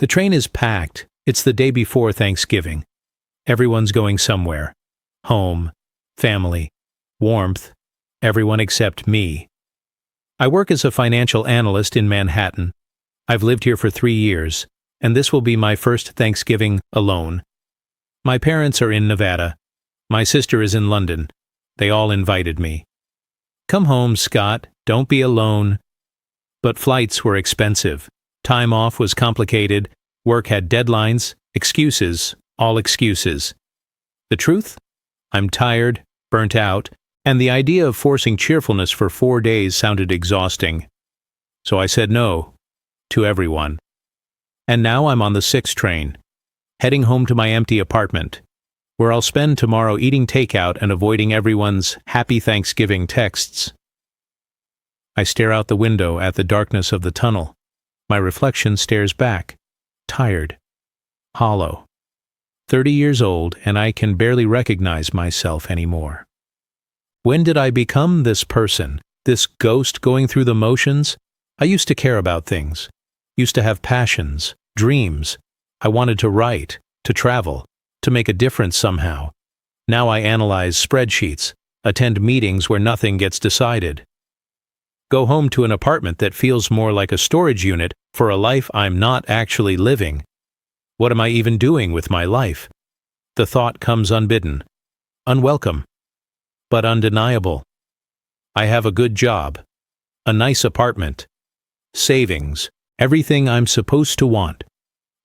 The train is packed. It's the day before Thanksgiving. Everyone's going somewhere. Home, family, warmth, everyone except me. I work as a financial analyst in Manhattan. I've lived here for 3 years, and this will be my first Thanksgiving alone. My parents are in Nevada. My sister is in London. They all invited me. Come home, Scott. Don't be alone. But flights were expensive. Time off was complicated. Work had deadlines. Excuses. All excuses. The truth? I'm tired, burnt out, and the idea of forcing cheerfulness for 4 days sounded exhausting. So I said no to everyone. And now I'm on the 6 train, heading home to my empty apartment, where I'll spend tomorrow eating takeout and avoiding everyone's Happy Thanksgiving texts. I stare out the window at the darkness of the tunnel. My reflection stares back, tired, hollow. 30 years old, and I can barely recognize myself anymore. When did I become this person, this ghost going through the motions? I used to care about things, used to have passions, dreams. I wanted to write, to travel, to make a difference somehow. Now I analyze spreadsheets, attend meetings where nothing gets decided. Go home to an apartment that feels more like a storage unit for a life I'm not actually living. What am I even doing with my life? The thought comes unbidden, unwelcome, but undeniable. I have a good job, a nice apartment, savings, everything I'm supposed to want,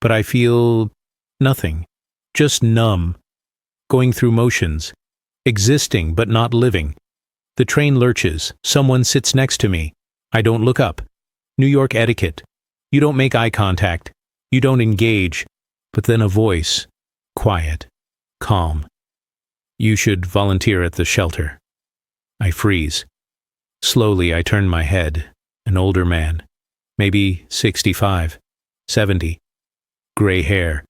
but I feel nothing, just numb, going through motions, existing but not living. The train lurches, someone sits next to me. I don't look up. New York etiquette. You don't make eye contact. You don't engage. But then a voice, quiet, calm. You should volunteer at the shelter. I freeze. Slowly I turn my head. An older man, maybe 65, 70. Gray hair,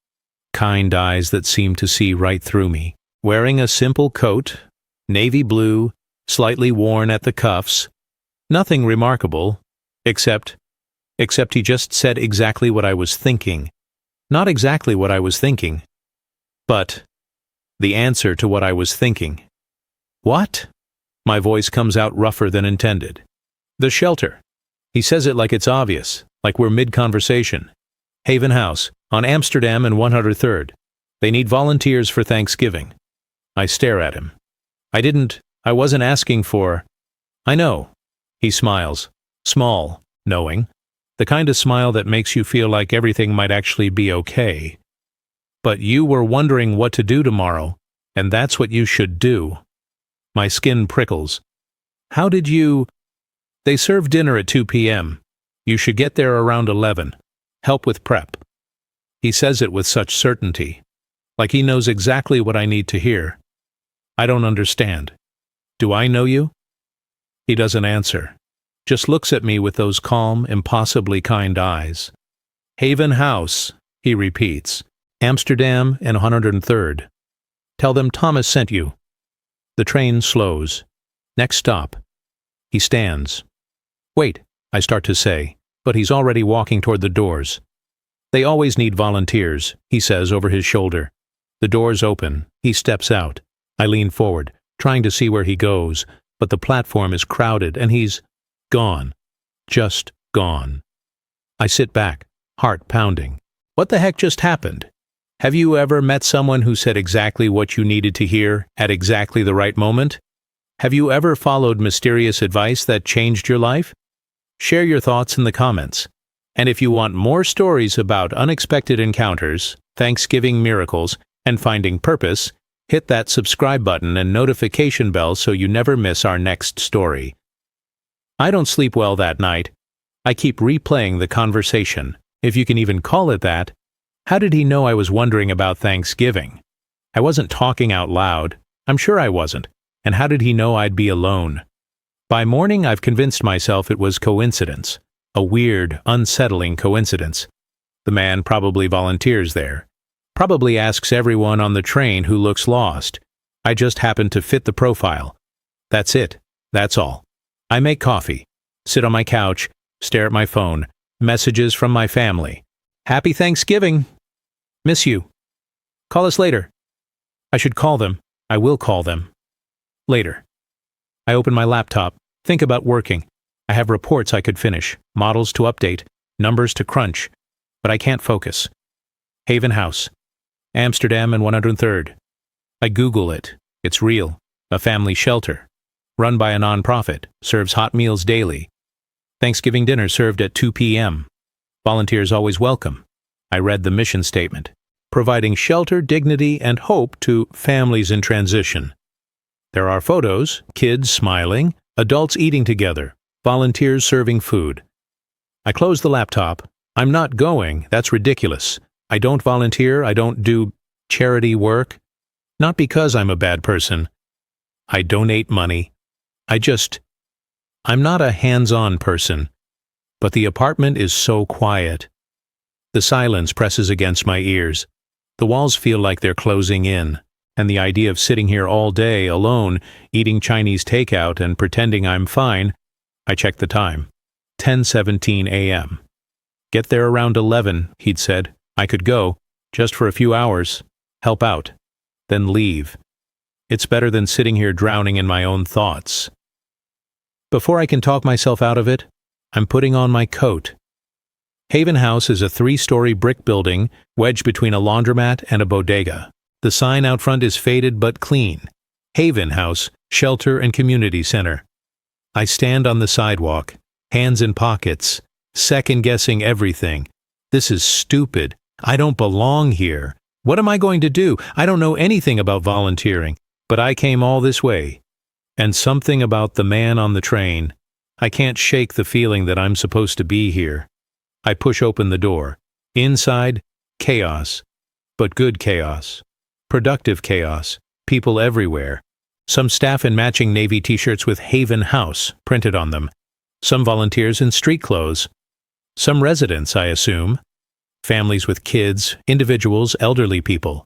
kind eyes that seem to see right through me. Wearing a simple coat, navy blue, slightly worn at the cuffs. Nothing remarkable, except he just said exactly what I was thinking. Not exactly what I was thinking, but the answer to what I was thinking. What? My voice comes out rougher than intended. The shelter. He says it like it's obvious, like we're mid-conversation. Haven House, on Amsterdam and 103rd. They need volunteers for Thanksgiving. I stare at him. I wasn't asking for... I know. He smiles. Small, knowing. The kind of smile that makes you feel like everything might actually be okay. But you were wondering what to do tomorrow, and that's what you should do. My skin prickles. How did you... They serve dinner at 2 p.m. You should get there around 11. Help with prep. He says it with such certainty, like he knows exactly what I need to hear. I don't understand. Do I know you? He doesn't answer. Just looks at me with those calm, impossibly kind eyes. Haven House, he repeats. Amsterdam and 103rd. Tell them Thomas sent you. The train slows. Next stop. He stands. Wait, I start to say, but he's already walking toward the doors. They always need volunteers, he says over his shoulder. The doors open. He steps out. I lean forward, trying to see where he goes, but the platform is crowded and he's gone. Just gone. I sit back, heart pounding. What the heck just happened? Have you ever met someone who said exactly what you needed to hear at exactly the right moment? Have you ever followed mysterious advice that changed your life? Share your thoughts in the comments. And if you want more stories about unexpected encounters, Thanksgiving miracles, and finding purpose, hit that subscribe button and notification bell so you never miss our next story. I don't sleep well that night. I keep replaying the conversation, if you can even call it that. How did he know I was wondering about Thanksgiving? I wasn't talking out loud. I'm sure I wasn't. And how did he know I'd be alone? By morning, I've convinced myself it was coincidence. A weird, unsettling coincidence. The man probably volunteers there. Probably asks everyone on the train who looks lost. I just happen to fit the profile. That's it. That's all. I make coffee, sit on my couch, stare at my phone, messages from my family. Happy Thanksgiving. Miss you. Call us later. I should call them. I will call them. Later. I open my laptop, think about working. I have reports I could finish, models to update, numbers to crunch, but I can't focus. Haven House, Amsterdam and 103rd. I Google it. It's real. A family shelter. Run by a non-profit. Serves hot meals daily. Thanksgiving dinner served at 2 p.m. Volunteers always welcome. I read the mission statement. Providing shelter, dignity, and hope to families in transition. There are photos, kids smiling, adults eating together, volunteers serving food. I close the laptop. I'm not going. That's ridiculous. I don't volunteer. I don't do charity work. Not because I'm a bad person. I donate money. I'm not a hands-on person. But the apartment is so quiet. The silence presses against my ears. The walls feel like they're closing in, and the idea of sitting here all day alone, eating Chinese takeout and pretending I'm fine. I checked the time. 10:17 a.m. Get there around 11, he'd said. I could go, just for a few hours, help out, then leave. It's better than sitting here drowning in my own thoughts. Before I can talk myself out of it, I'm putting on my coat. Haven House is a 3-story brick building wedged between a laundromat and a bodega. The sign out front is faded but clean. Haven House, Shelter and Community Center. I stand on the sidewalk, hands in pockets, second-guessing everything. This is stupid. I don't belong here. What am I going to do? I don't know anything about volunteering, but I came all this way. And something about the man on the train. I can't shake the feeling that I'm supposed to be here. I push open the door. Inside, chaos. But good chaos. Productive chaos. People everywhere. Some staff in matching navy t-shirts with Haven House printed on them. Some volunteers in street clothes. Some residents, I assume. Families with kids, individuals, elderly people.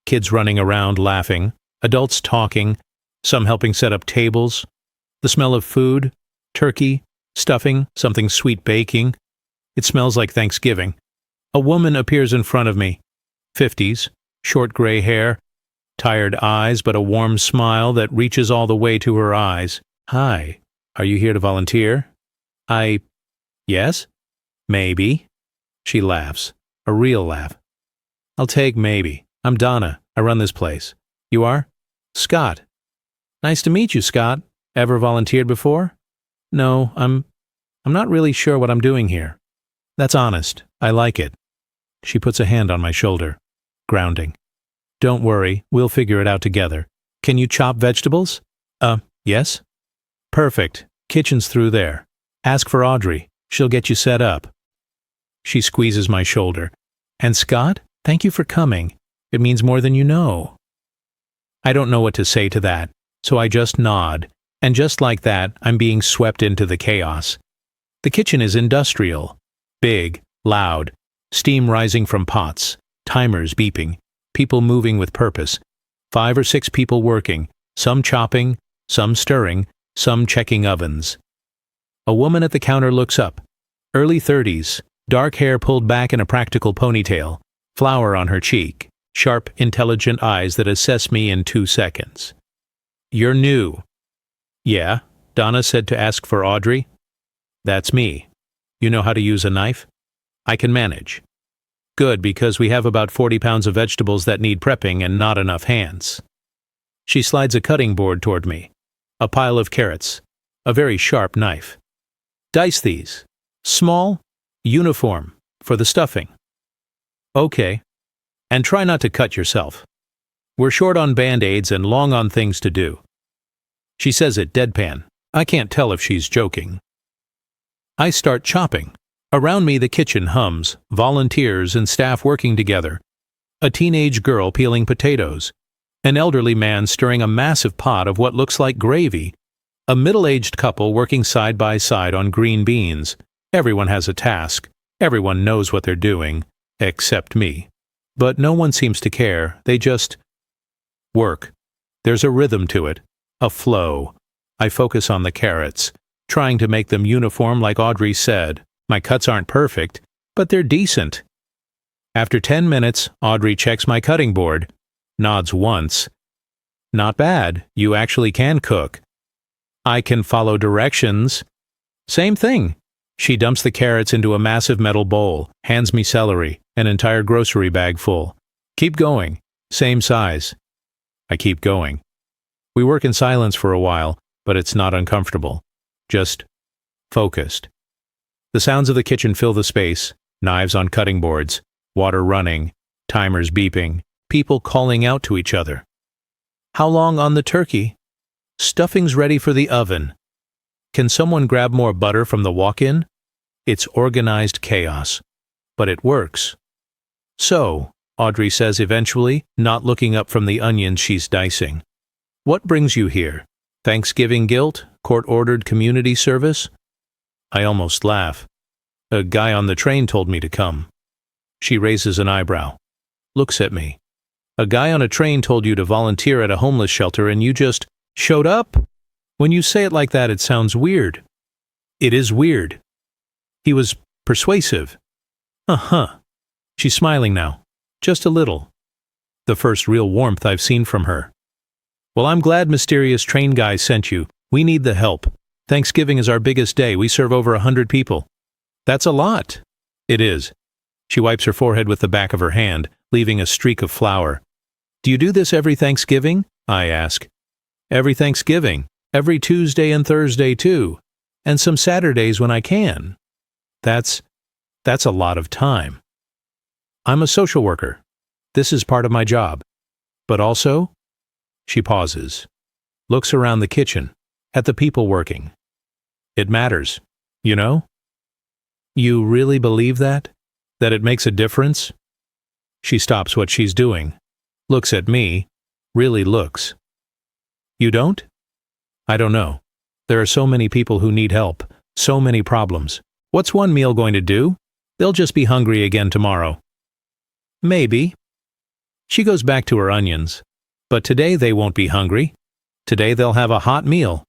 Kids running around laughing. Adults talking. Some helping set up tables. The smell of food. Turkey. Stuffing. Something sweet baking. It smells like Thanksgiving. A woman appears in front of me. 50s, short gray hair, tired eyes, but a warm smile that reaches all the way to her eyes. Hi, are you here to volunteer? Yes? Maybe. She laughs, a real laugh. I'll take maybe. I'm Donna. I run this place. You are? Scott. Nice to meet you, Scott. Ever volunteered before? No, I'm not really sure what I'm doing here. That's honest. I like it. She puts a hand on my shoulder. Grounding. Don't worry, we'll figure it out together. Can you chop vegetables? Yes? Perfect. Kitchen's through there. Ask for Audrey. She'll get you set up. She squeezes my shoulder. And Scott, thank you for coming. It means more than you know. I don't know what to say to that, so I just nod. And just like that, I'm being swept into the chaos. The kitchen is industrial. Big, loud, steam rising from pots, timers beeping, people moving with purpose, 5 or 6 people working, some chopping, some stirring, some checking ovens. A woman at the counter looks up, early 30s, dark hair pulled back in a practical ponytail, flower on her cheek, sharp, intelligent eyes that assess me in 2 seconds. You're new. Yeah, Donna said to ask for Audrey. That's me. You know how to use a knife? I can manage. Good, because we have about 40 pounds of vegetables that need prepping and not enough hands. She slides a cutting board toward me. A pile of carrots. A very sharp knife. Dice these. Small, uniform, for the stuffing. Okay. And try not to cut yourself. We're short on Band-Aids and long on things to do. She says it deadpan. I can't tell if she's joking. I start chopping. Around me the kitchen hums, volunteers and staff working together. A teenage girl peeling potatoes. An elderly man stirring a massive pot of what looks like gravy. A middle-aged couple working side by side on green beans. Everyone has a task. Everyone knows what they're doing, except me. But no one seems to care. They just work. There's a rhythm to it, a flow. I focus on the carrots, trying to make them uniform like Audrey said. My cuts aren't perfect, but they're decent. After 10 minutes, Audrey checks my cutting board, nods once. Not bad, you actually can cook. I can follow directions. Same thing. She dumps the carrots into a massive metal bowl, hands me celery, an entire grocery bag full. Keep going. Same size. I keep going. We work in silence for a while, but it's not uncomfortable. Just focused. The sounds of the kitchen fill the space, knives on cutting boards, water running, timers beeping, people calling out to each other. How long on the turkey? Stuffing's ready for the oven. Can someone grab more butter from the walk-in? It's organized chaos, but it works. So, Audrey says eventually, not looking up from the onions she's dicing. What brings you here? Thanksgiving guilt? Court-ordered community service? I almost laugh. A guy on the train told me to come. She raises an eyebrow. Looks at me. A guy on a train told you to volunteer at a homeless shelter and you just showed up? When you say it like that, it sounds weird. It is weird. He was persuasive. Uh-huh. She's smiling now. Just a little. The first real warmth I've seen from her. Well, I'm glad mysterious train guy sent you. We need the help. Thanksgiving is our biggest day. We serve over 100 people. That's a lot. It is. She wipes her forehead with the back of her hand, leaving a streak of flour. Do you do this every Thanksgiving? I ask. Every Thanksgiving. Every Tuesday and Thursday, too. And some Saturdays when I can. That's a lot of time. I'm a social worker. This is part of my job. But also, she pauses, looks around the kitchen, at the people working. It matters, you know? You really believe that? That it makes a difference? She stops what she's doing, looks at me, really looks. You don't? I don't know. There are so many people who need help, so many problems. What's one meal going to do? They'll just be hungry again tomorrow. Maybe. She goes back to her onions. But today they won't be hungry. Today they'll have a hot meal.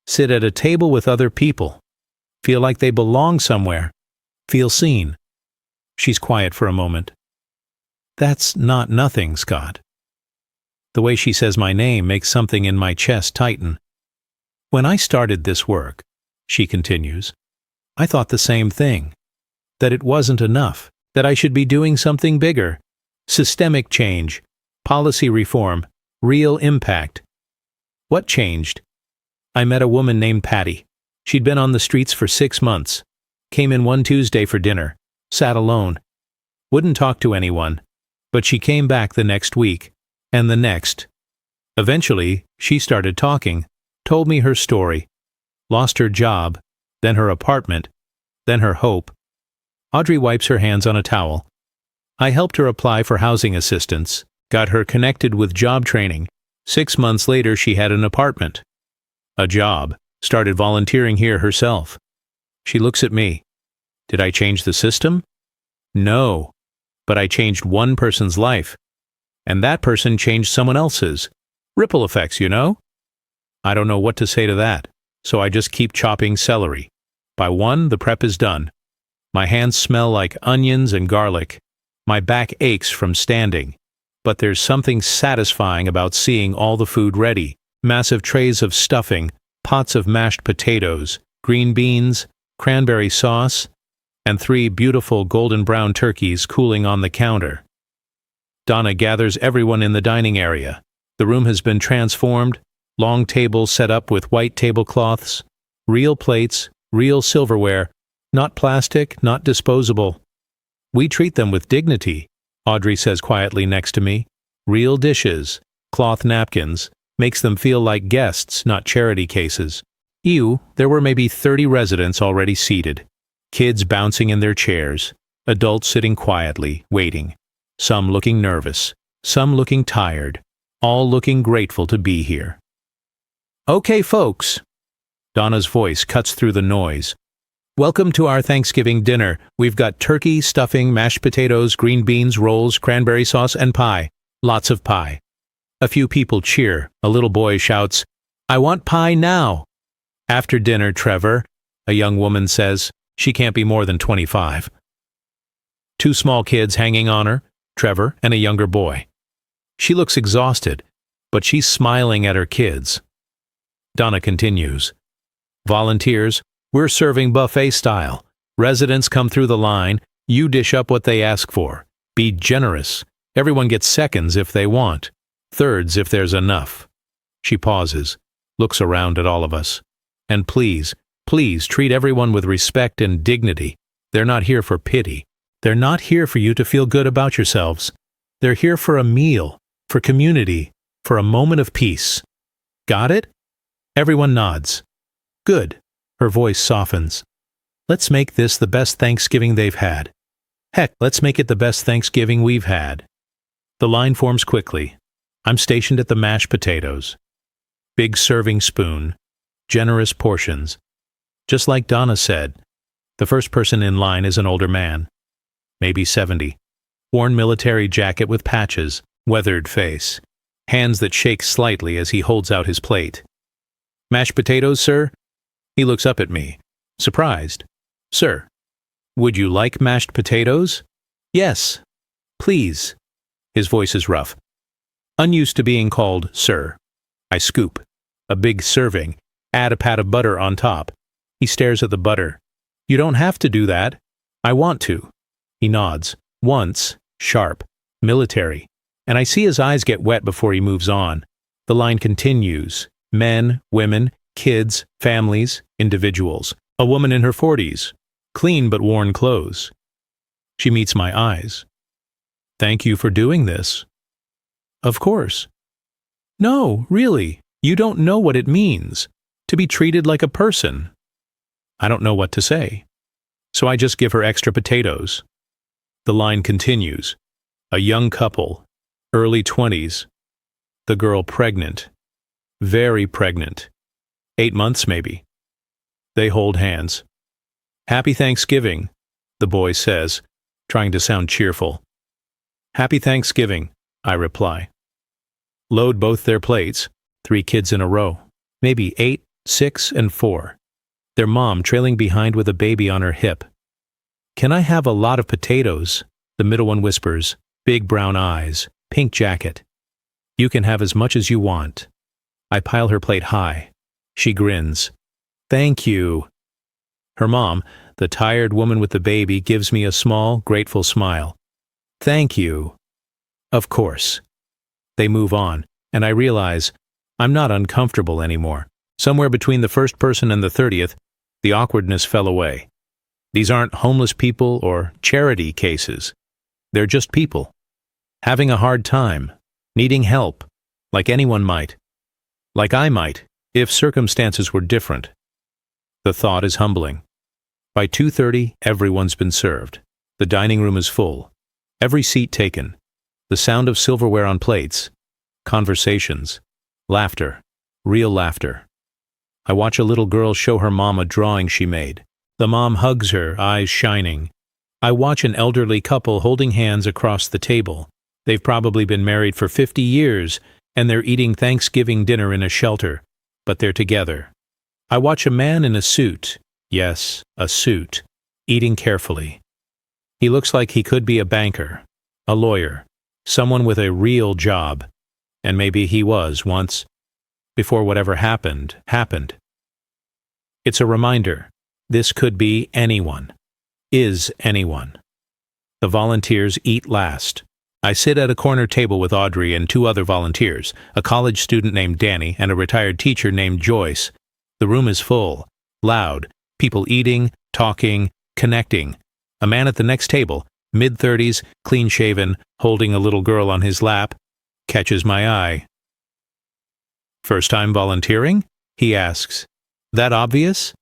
Sit at a table with other people. Feel like they belong somewhere. Feel seen. She's quiet for a moment. That's not nothing, Scott. The way she says my name makes something in my chest tighten. When I started this work, she continues, I thought the same thing. That it wasn't enough. That I should be doing something bigger. Systemic change. Policy reform. Real impact. What changed? I met a woman named Patty. She'd been on the streets for 6 months. Came in one Tuesday for dinner. Sat alone. Wouldn't talk to anyone. But she came back the next week. And the next. Eventually, she started talking. Told me her story. Lost her job. Then her apartment. Then her hope. Audrey wipes her hands on a towel. I helped her apply for housing assistance. Got her connected with job training. 6 months later, she had an apartment. A job. Started volunteering here herself. She looks at me. Did I change the system? No. But I changed one person's life. And that person changed someone else's. Ripple effects, you know? I don't know what to say to that, so I just keep chopping celery. By 1, the prep is done. My hands smell like onions and garlic. My back aches from standing. But there's something satisfying about seeing all the food ready. Massive trays of stuffing, pots of mashed potatoes, green beans, cranberry sauce, and 3 beautiful golden brown turkeys cooling on the counter. Donna gathers everyone in the dining area. The room has been transformed, long tables set up with white tablecloths, real plates, real silverware, not plastic, not disposable. We treat them with dignity, Audrey says quietly next to me. Real dishes, cloth napkins, makes them feel like guests, not charity cases. There were maybe 30 residents already seated. Kids bouncing in their chairs, adults sitting quietly, waiting. Some looking nervous, some looking tired, all looking grateful to be here. Okay, folks. Donna's voice cuts through the noise. Welcome to our Thanksgiving dinner. We've got turkey, stuffing, mashed potatoes, green beans, rolls, cranberry sauce, and pie. Lots of pie. A few people cheer. A little boy shouts, I want pie now. After dinner, Trevor, a young woman says. She can't be more than 25. 2 small kids hanging on her, Trevor and a younger boy. She looks exhausted, but she's smiling at her kids. Donna continues. Volunteers, we're serving buffet style. Residents come through the line, you dish up what they ask for. Be generous. Everyone gets seconds if they want, thirds if there's enough. She pauses, looks around at all of us. And please, please treat everyone with respect and dignity. They're not here for pity. They're not here for you to feel good about yourselves. They're here for a meal, for community, for a moment of peace. Got it? Everyone nods. Good. Her voice softens. Let's make this the best Thanksgiving they've had. Heck, let's make it the best Thanksgiving we've had. The line forms quickly. I'm stationed at the mashed potatoes. Big serving spoon. Generous portions. Just like Donna said, the first person in line is an older man. Maybe 70. Worn military jacket with patches, weathered face. Hands that shake slightly as he holds out his plate. Mashed potatoes, sir? He looks up at me, surprised. Sir, would you like mashed potatoes? Yes, please. His voice is rough. Unused to being called sir. I scoop. A big serving. Add a pat of butter on top. He stares at the butter. You don't have to do that. I want to. He nods. Once, sharp, military. And I see his eyes get wet before he moves on. The line continues. Men, women, kids, families, individuals. A woman in her 40s. Clean but worn clothes. She meets my eyes. Thank you for doing this. Of course. No, really, you don't know what it means. To be treated like a person. I don't know what to say. So I just give her extra potatoes. The line continues. A young couple, early 20s. The girl pregnant. Very pregnant. 8 months maybe. They hold hands. Happy Thanksgiving, the boy says, trying to sound cheerful. Happy Thanksgiving, I reply. Load both their plates, 3 kids in a row, maybe 8, 6, and 4. Their mom trailing behind with a baby on her hip. Can I have a lot of potatoes? The middle one whispers, big brown eyes, pink jacket. You can have as much as you want. I pile her plate high. She grins. Thank you. Her mom, the tired woman with the baby, gives me a small, grateful smile. Thank you. Of course. They move on, and I realize I'm not uncomfortable anymore. Somewhere between the first person and the 30th, the awkwardness fell away. These aren't homeless people or charity cases. They're just people. Having a hard time, needing help, like anyone might. Like I might, if circumstances were different. The thought is humbling. By 2:30, everyone's been served. The dining room is full. Every seat taken. The sound of silverware on plates. Conversations. Laughter. Real laughter. I watch a little girl show her mom a drawing she made. The mom hugs her, eyes shining. I watch an elderly couple holding hands across the table. They've probably been married for 50 years, and they're eating Thanksgiving dinner in a shelter, but they're together. I watch a man in a suit, yes, a suit, eating carefully. He looks like he could be a banker, a lawyer, someone with a real job, and maybe he was once, before whatever happened, happened. It's a reminder, this could be anyone, is anyone. The volunteers eat last. I sit at a corner table with Audrey and 2 other volunteers, a college student named Danny and a retired teacher named Joyce. The room is full, loud, people eating, talking, connecting. A man at the next table, mid-30s, clean-shaven, holding a little girl on his lap, catches my eye. First time volunteering? He asks. That obvious?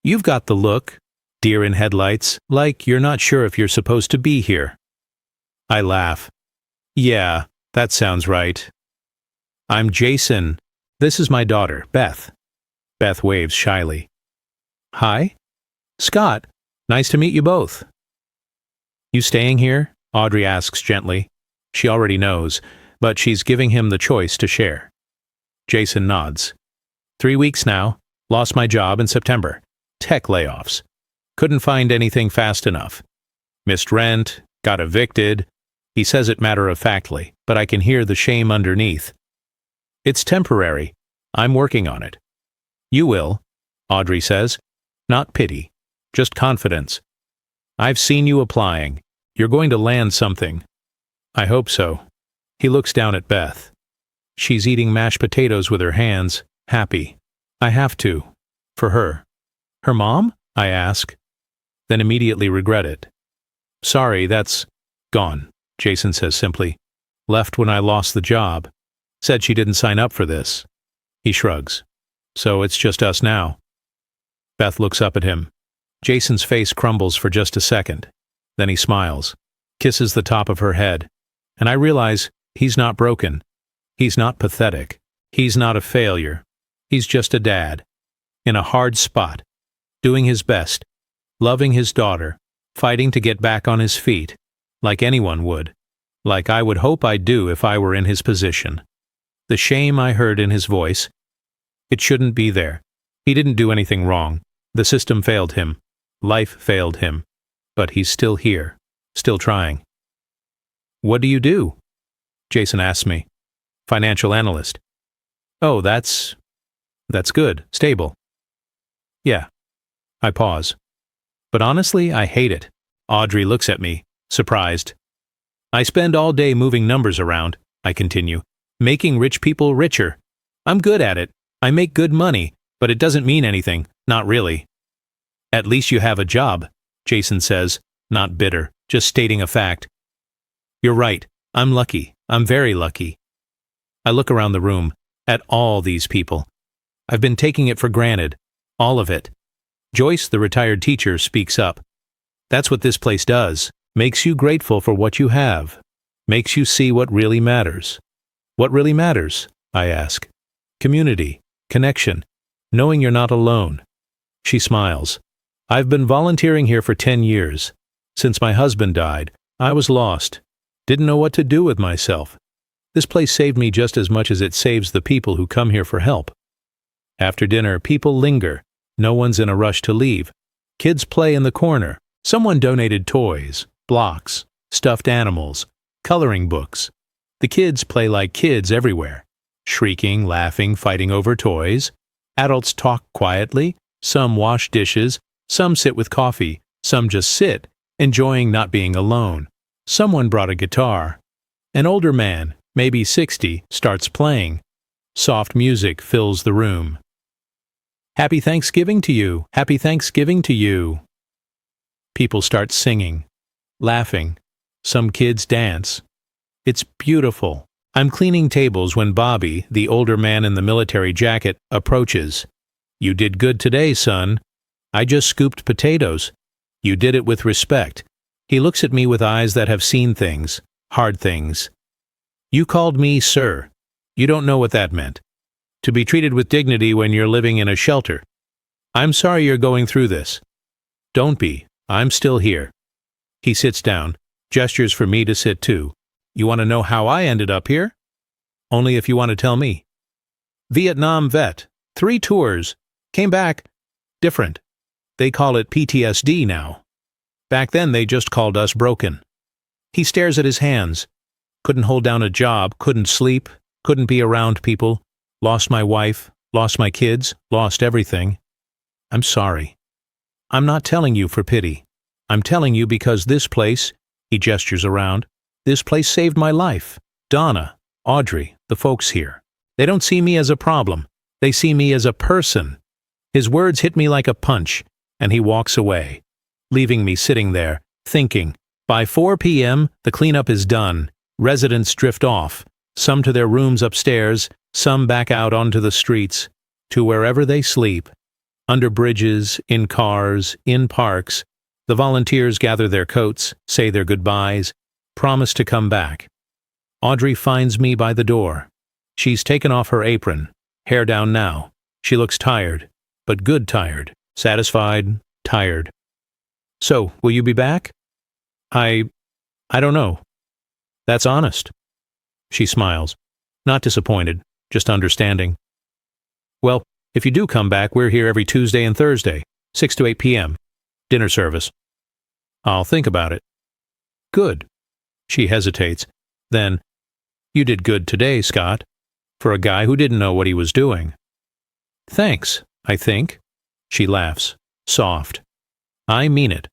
You've got the look, deer in headlights, like you're not sure if you're supposed to be here. I laugh. Yeah, that sounds right. I'm Jason. This is my daughter, Beth. Beth waves shyly. Hi. Scott. Nice to meet you both. You staying here? Audrey asks gently. She already knows, but she's giving him the choice to share. Jason nods. 3 weeks now. Lost my job in September. Tech layoffs. Couldn't find anything fast enough. Missed rent, got evicted. He says it matter-of-factly, but I can hear the shame underneath. It's temporary. I'm working on it. You will, Audrey says. Not pity, just confidence. I've seen you applying. You're going to land something. I hope so. He looks down at Beth. She's eating mashed potatoes with her hands, happy. I have to. For her. Her mom? I ask. Then immediately regret it. Sorry, that's gone, Jason says simply. Left when I lost the job. Said she didn't sign up for this. He shrugs. So it's just us now. Beth looks up at him. Jason's face crumbles for just a second. Then he smiles, kisses the top of her head, and I realize he's not broken. He's not pathetic. He's not a failure. He's just a dad. In a hard spot. Doing his best. Loving his daughter. Fighting to get back on his feet. Like anyone would. Like I would hope I'd do if I were in his position. The shame I heard in his voice. It shouldn't be there. He didn't do anything wrong. The system failed him. Life failed him. But he's still here. Still trying. What do you do? Jason asks me. Financial analyst. Oh, that's good. Stable. Yeah. I pause. But honestly, I hate it. Audrey looks at me, surprised. I spend all day moving numbers around, I continue, making rich people richer. I'm good at it. I make good money, but it doesn't mean anything. Not really. At least you have a job, Jason says, not bitter, just stating a fact. You're right. I'm lucky. I'm very lucky. I look around the room, at all these people. I've been taking it for granted. All of it. Joyce, the retired teacher, speaks up. That's what this place does. Makes you grateful for what you have. Makes you see what really matters. What really matters? I ask. Community. Connection. Knowing you're not alone. She smiles. I've been volunteering here for 10 years. Since my husband died, I was lost. Didn't know what to do with myself. This place saved me just as much as it saves the people who come here for help. After dinner, people linger. No one's in a rush to leave. Kids play in the corner. Someone donated toys, blocks, stuffed animals, coloring books. The kids play like kids everywhere. Shrieking, laughing, fighting over toys. Adults talk quietly. Some wash dishes. Some sit with coffee. Some just sit, enjoying not being alone. Someone brought a guitar. An older man, maybe 60, starts playing. Soft music fills the room. Happy Thanksgiving to you! Happy Thanksgiving to you! People start singing, laughing. Some kids dance. It's beautiful. I'm cleaning tables when Bobby, the older man in the military jacket, approaches. You did good today, son. I just scooped potatoes. You did it with respect. He looks at me with eyes that have seen things, hard things. You called me sir. You don't know what that meant. To be treated with dignity when you're living in a shelter. I'm sorry you're going through this. Don't be. I'm still here. He sits down, gestures for me to sit too. You want to know how I ended up here? Only if you want to tell me. Vietnam vet. 3 tours. Came back. Different. They call it PTSD now. Back then they just called us broken. He stares at his hands. Couldn't hold down a job, couldn't sleep, couldn't be around people. Lost my wife, lost my kids, lost everything. I'm sorry. I'm not telling you for pity. I'm telling you because this place, he gestures around, this place saved my life. Donna, Audrey, the folks here. They don't see me as a problem. They see me as a person. His words hit me like a punch, and he walks away, leaving me sitting there, thinking. By 4 p.m., the cleanup is done. Residents drift off, some to their rooms upstairs, some back out onto the streets, to wherever they sleep. Under bridges, in cars, in parks, the volunteers gather their coats, say their goodbyes, promise to come back. Audrey finds me by the door. She's taken off her apron, hair down now. She looks tired, but good tired, satisfied, tired. So, will you be back? I don't know. That's honest. She smiles, not disappointed, just understanding. Well, if you do come back, we're here every Tuesday and Thursday, 6 to 8 p.m. Dinner service. I'll think about it. Good. She hesitates. Then, you did good today, Scott, for a guy who didn't know what he was doing. Thanks, I think. She laughs, soft. I mean it.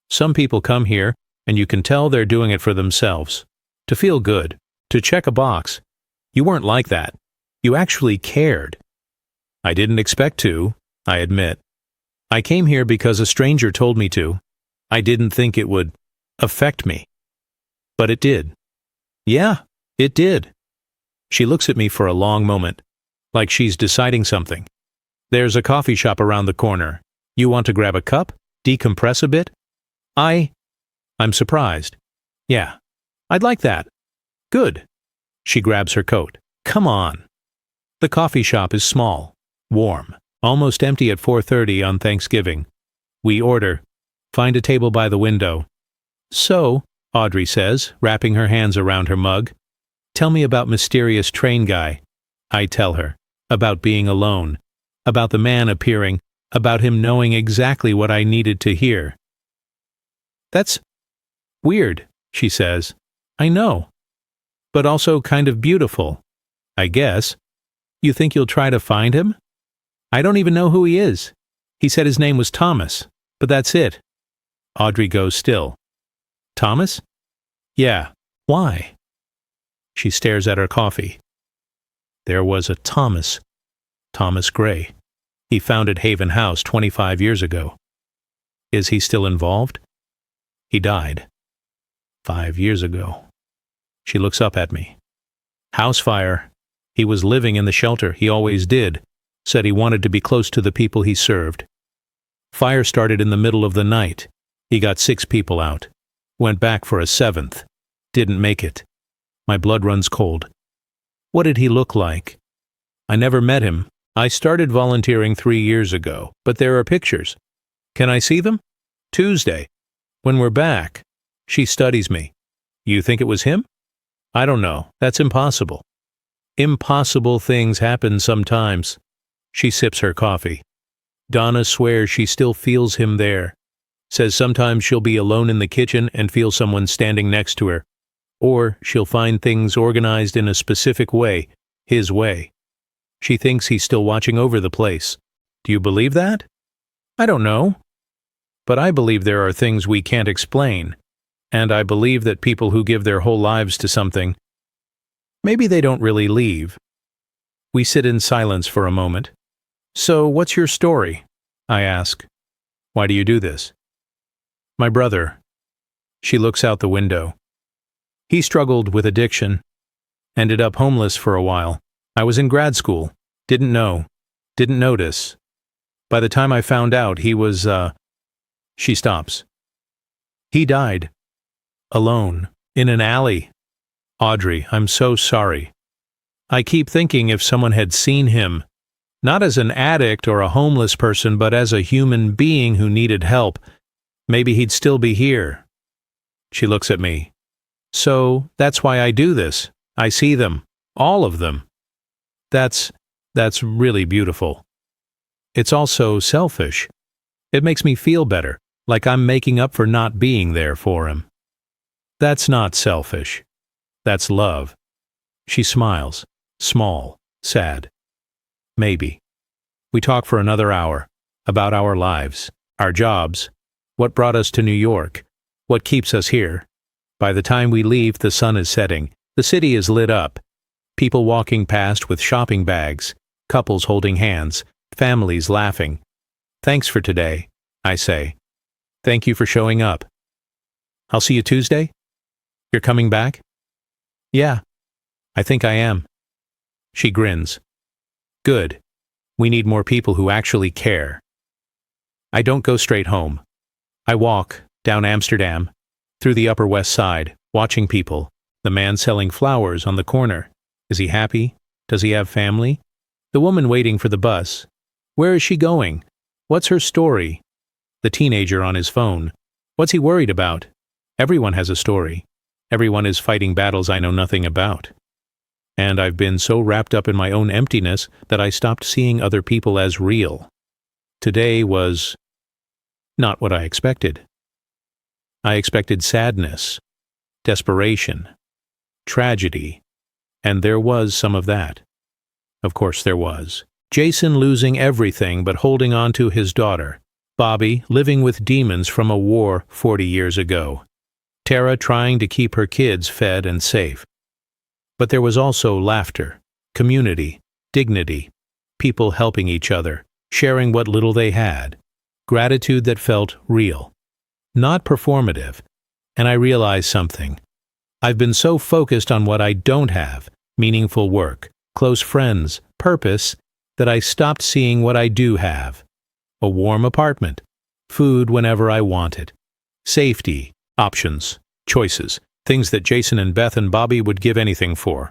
Some people come here, and you can tell they're doing it for themselves. To feel good. To check a box. You weren't like that. You actually cared. I didn't expect to, I admit. I came here because a stranger told me to. I didn't think it would affect me. But it did. Yeah, it did. She looks at me for a long moment, like she's deciding something. There's a coffee shop around the corner. You want to grab a cup? Decompress a bit? I'm surprised. Yeah, I'd like that. Good. She grabs her coat. Come on. The coffee shop is small, warm, almost empty at 4:30 on Thanksgiving. We order. Find a table by the window. So, Audrey says, wrapping her hands around her mug, tell me about mysterious train guy. I tell her. About being alone. About the man appearing. About him knowing exactly what I needed to hear. That's weird, she says. I know. But also kind of beautiful. I guess. You think you'll try to find him? I don't even know who he is. He said his name was Thomas, but that's it. Audrey goes still. Thomas? Yeah. Why? She stares at her coffee. There was a Thomas Gray. He founded Haven House 25 years ago. Is he still involved? He died 5 years ago. She looks up at me. House fire. He was living in the shelter. He always did. Said he wanted to be close to the people he served. Fire started in the middle of the night. He got 6 people out. Went back for a 7th. Didn't make it. My blood runs cold. What did he look like? I never met him. I started volunteering 3 years ago, but there are pictures. Can I see them? Tuesday. When we're back. She studies me. You think it was him? I don't know. That's impossible. Impossible things happen sometimes. She sips her coffee. Donna swears she still feels him there. Says sometimes she'll be alone in the kitchen and feel someone standing next to her. Or she'll find things organized in a specific way, his way. She thinks he's still watching over the place. Do you believe that? I don't know. But I believe there are things we can't explain. And I believe that people who give their whole lives to something, maybe they don't really leave. We sit in silence for a moment. So, what's your story? I ask. Why do you do this? My brother. She looks out the window. He struggled with addiction. Ended up homeless for a while. I was in grad school. Didn't know. Didn't notice. By the time I found out, he was, She stops. He died. Alone. In an alley. Audrey, I'm so sorry. I keep thinking if someone had seen him, not as an addict or a homeless person, but as a human being who needed help, maybe he'd still be here. She looks at me. So, that's why I do this. I see them. All of them. That's really beautiful. It's also selfish. It makes me feel better, like I'm making up for not being there for him. That's not selfish. That's love. She smiles, small, sad. Maybe. We talk for another hour, about our lives, our jobs, what brought us to New York, what keeps us here. By the time we leave, the sun is setting, the city is lit up, people walking past with shopping bags, couples holding hands, families laughing. Thanks for today, I say. Thank you for showing up. I'll see you Tuesday? You're coming back? Yeah, I think I am. She grins. Good. We need more people who actually care. I don't go straight home. I walk down Amsterdam, through the Upper West Side, watching people. The man selling flowers on the corner. Is he happy? Does he have family? The woman waiting for the bus. Where is she going? What's her story? The teenager on his phone. What's he worried about? Everyone has a story. Everyone is fighting battles I know nothing about. And I've been so wrapped up in my own emptiness that I stopped seeing other people as real. Today was not what I expected. I expected sadness, desperation, tragedy, and there was some of that. Of course there was. Jason losing everything but holding on to his daughter. Bobby living with demons from a war 40 years ago. Tara trying to keep her kids fed and safe. But there was also laughter, community, dignity, people helping each other, sharing what little they had, gratitude that felt real, not performative. And I realized something. I've been so focused on what I don't have, meaningful work, close friends, purpose, that I stopped seeing what I do have. A warm apartment, food whenever I want it, safety, options, choices, things that Jason and Beth and Bobby would give anything for.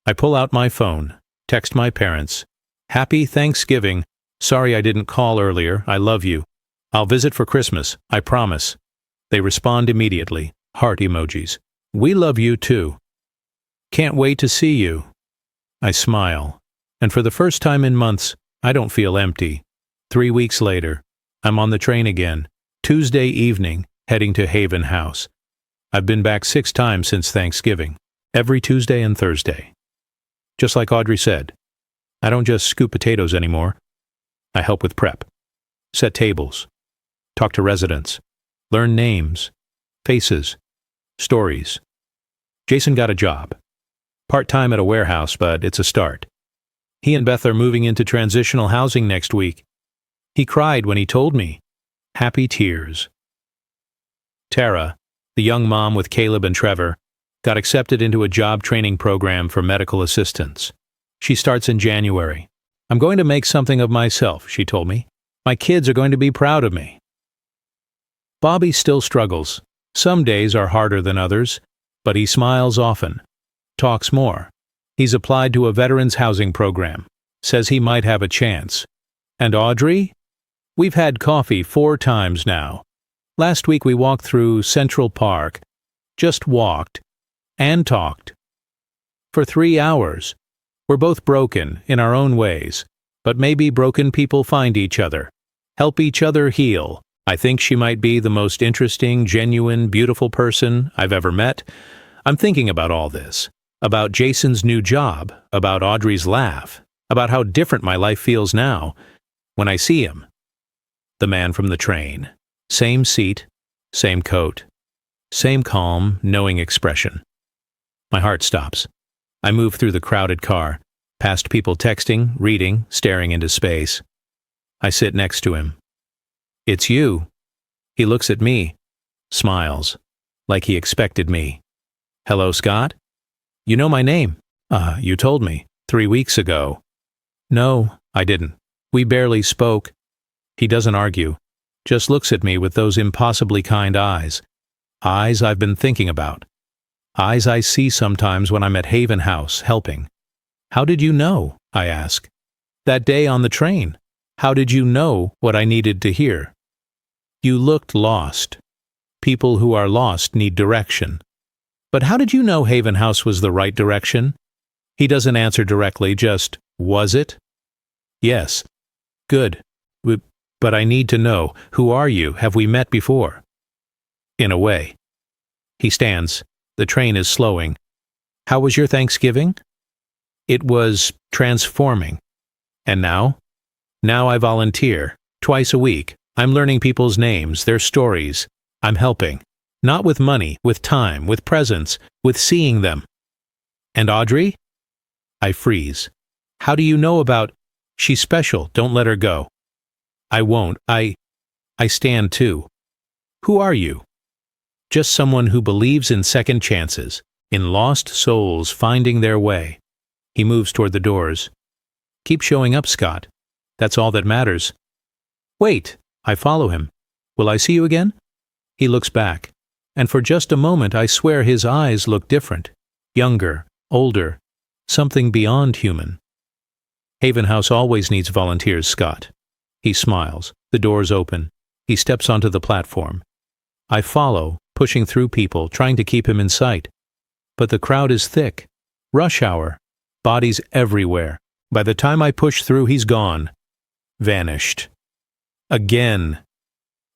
I pull out my phone, text my parents, "Happy Thanksgiving. Sorry I didn't call earlier. I love you. I'll visit for Christmas, I promise." They respond immediately, heart emojis. "We love you too. Can't wait to see you." I smile, and for the first time in months, I don't feel empty. 3 weeks later, I'm on the train again, Tuesday evening, heading to Haven House. I've been back 6 times since Thanksgiving, every Tuesday and Thursday. Just like Audrey said, I don't just scoop potatoes anymore. I help with prep, set tables, talk to residents, learn names, faces, stories. Jason got a job, part-time at a warehouse, but it's a start. He and Beth are moving into transitional housing next week. He cried when he told me. Happy tears. Tara, the young mom with Caleb and Trevor, got accepted into a job training program for medical assistants. She starts in January. "I'm going to make something of myself," she told me. "My kids are going to be proud of me." Bobby still struggles. Some days are harder than others, but he smiles often, talks more. He's applied to a veterans housing program, says he might have a chance. And Audrey? We've had coffee 4 times now. Last week we walked through Central Park, just walked, and talked. For 3 hours. We're both broken in our own ways, but maybe broken people find each other, help each other heal. I think she might be the most interesting, genuine, beautiful person I've ever met. I'm thinking about all this, about Jason's new job, about Audrey's laugh, about how different my life feels now when I see him. The man from the train. Same seat, same coat, same calm, knowing expression. My heart stops. I move through the crowded car, past people texting, reading, staring into space. I sit next to him. "It's you." He looks at me, smiles, like he expected me. "Hello, Scott? You know my name. You told me 3 weeks ago." "No, I didn't. We barely spoke." He doesn't argue, just looks at me with those impossibly kind eyes. Eyes I've been thinking about. Eyes I see sometimes when I'm at Haven House, helping. "How did you know?" I ask. "That day on the train. How did you know what I needed to hear?" "You looked lost. People who are lost need direction." "But how did you know Haven House was the right direction?" He doesn't answer directly, just, "Was it?" "Yes." "Good. But I need to know, who are you? Have we met before?" "In a way." He stands. The train is slowing. "How was your Thanksgiving?" "It was transforming." "And now?" "Now I volunteer. Twice a week. I'm learning people's names, their stories. I'm helping. Not with money, with time, with presence, with seeing them." "And Audrey?" I freeze. "How do you know about—" "She's special. Don't let her go." "I won't. I stand too." "Who are you?" "Just someone who believes in second chances, in lost souls finding their way." He moves toward the doors. "Keep showing up, Scott. That's all that matters." "Wait." I follow him. "Will I see you again?" He looks back, and for just a moment I swear his eyes look different. Younger, older, something beyond human. "Haven House always needs volunteers, Scott." He smiles. The doors open. He steps onto the platform. I follow, pushing through people, trying to keep him in sight. But the crowd is thick. Rush hour. Bodies everywhere. By the time I push through, he's gone. Vanished. Again.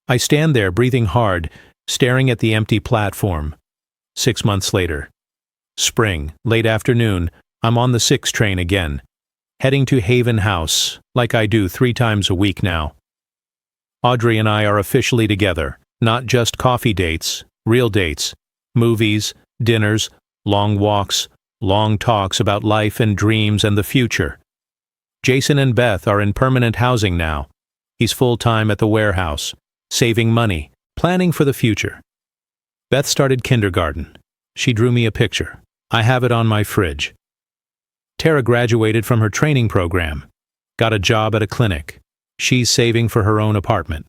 I stand there, breathing hard, staring at the empty platform. 6 months later. Spring, late afternoon, I'm on the 6 train again, heading to Haven House, like I do 3 times a week now. Audrey and I are officially together, not just coffee dates, real dates, movies, dinners, long walks, long talks about life and dreams and the future. Jason and Beth are in permanent housing now. He's full-time at the warehouse, saving money, planning for the future. Beth started kindergarten. She drew me a picture. I have it on my fridge. Tara graduated from her training program, got a job at a clinic. She's saving for her own apartment.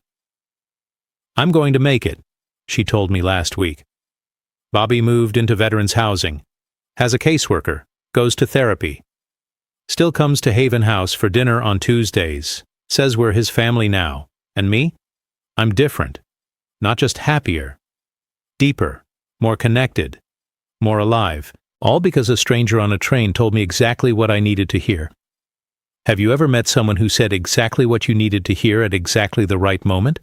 I'm going to make it, she told me last week. Bobby moved into veterans housing, has a caseworker, goes to therapy. Still comes to Haven House for dinner on Tuesdays, says we're his family now. And me? I'm different. Not just happier. Deeper, more connected, more alive. All because a stranger on a train told me exactly what I needed to hear. Have you ever met someone who said exactly what you needed to hear at exactly the right moment?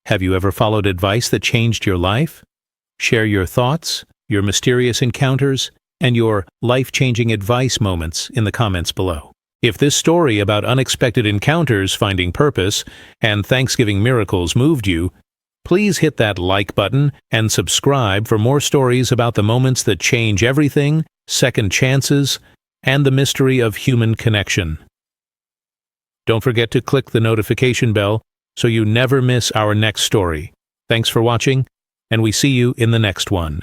Have you ever followed advice that changed your life? Share your thoughts, your mysterious encounters, and your life-changing advice moments in the comments below. If this story about unexpected encounters, finding purpose, and Thanksgiving miracles moved you, please hit that like button and subscribe for more stories about the moments that change everything, second chances, and the mystery of human connection. Don't forget to click the notification bell so you never miss our next story. Thanks for watching, and we see you in the next one.